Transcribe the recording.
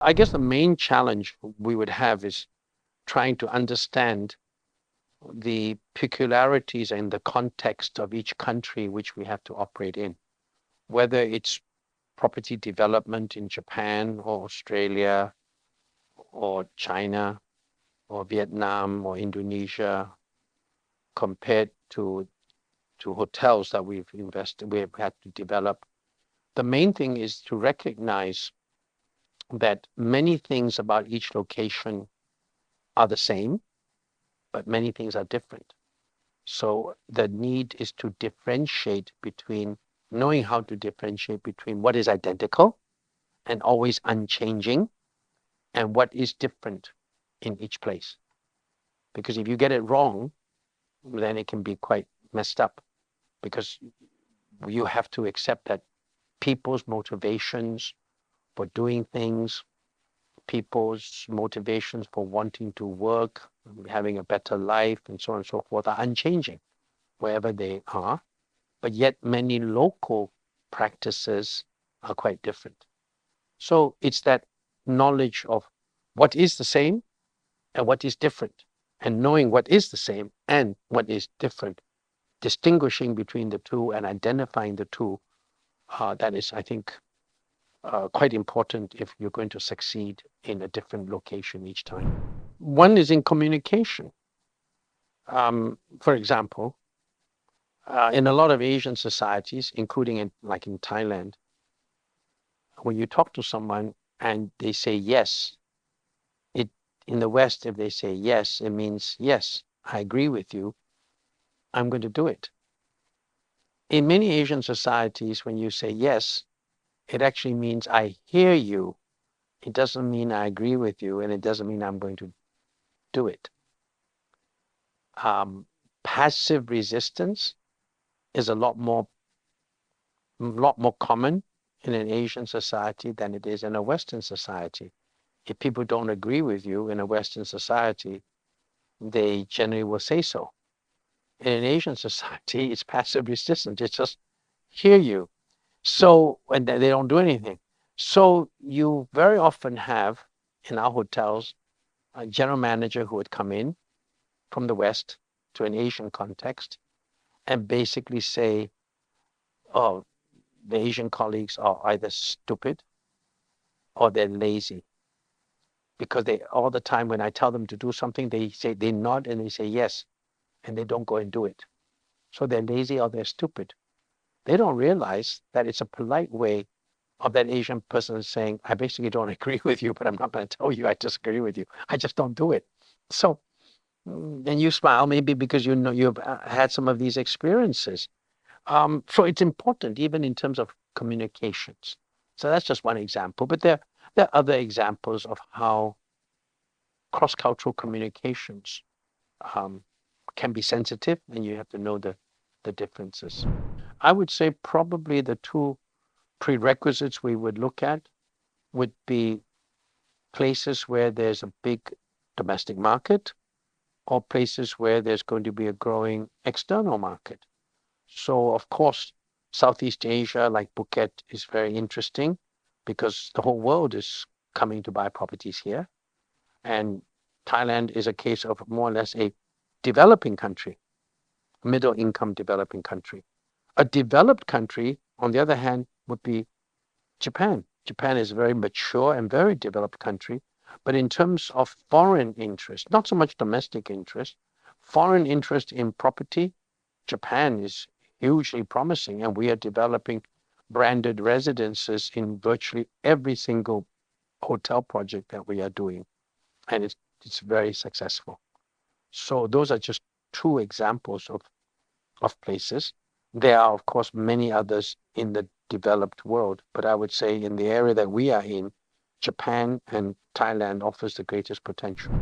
I guess the main challenge we would have is trying to understand the peculiarities and the context of each country which we have to operate in, whether it's property development in Japan or Australia or China or Vietnam or Indonesia compared to hotels that we've had to develop. The main thing is to recognize that many things about each location are the same, but many things are different. So the need is to differentiate between knowing how to differentiate between what is identical and always unchanging and what is different in each place. Because if you get it wrong, then it can be quite messed up because you have to accept that people's motivations for doing things, people's motivations for wanting to work, having a better life, and so on and so forth are unchanging wherever they are. But yet many local practices are quite different. So it's that knowledge of what is the same and what is different, and knowing what is the same and what is different, distinguishing between the two and identifying the two, that is, I think, quite important if you're going to succeed in a different location each time. One is in communication. For example, in a lot of Asian societies, including in Thailand, when you talk to someone and they say yes, it in the West, if they say yes, it means yes, I agree with you, I'm going to do it. In many Asian societies, when you say yes, it actually means I hear you. It doesn't mean I agree with you, and it doesn't mean I'm going to do it. Passive resistance is a lot more common in an Asian society than it is in a Western society. If people don't agree with you in a Western society, they generally will say so. In an Asian society, it's passive resistance. It's just hear you. So, and they don't do anything. So you very often have in our hotels a general manager who would come in from the West to an Asian context and basically say, oh, the Asian colleagues are either stupid or they're lazy. Because they all the time when I tell them to do something, they nod and they say yes, and they don't go and do it. So they're lazy or they're stupid. They don't realize that it's a polite way of that Asian person saying, I basically don't agree with you, but I'm not going to tell you I disagree with you. I just don't do it. So, and you smile maybe because you know you've had some of these experiences. So it's important even in terms of communications. So that's just one example, but there are other examples of how cross-cultural communications um, can be sensitive, and you have to know the differences. I would say probably the two prerequisites we would look at would be places where there's a big domestic market or places where there's going to be a growing external market. So, of course, Southeast Asia, like Phuket, is very interesting because the whole world is coming to buy properties here. And Thailand is a case of more or less a developing country, middle income developing country. A developed country, on the other hand, would be Japan. Japan is a very mature and very developed country, but in terms of foreign interest, not so much domestic interest, foreign interest in property, Japan is hugely promising, and we are developing branded residences in virtually every single hotel project that we are doing, and it's very successful. So those are just two examples of places. There are, of course, many others in the developed world, but I would say in the area that we are in, Japan and Thailand offers the greatest potential.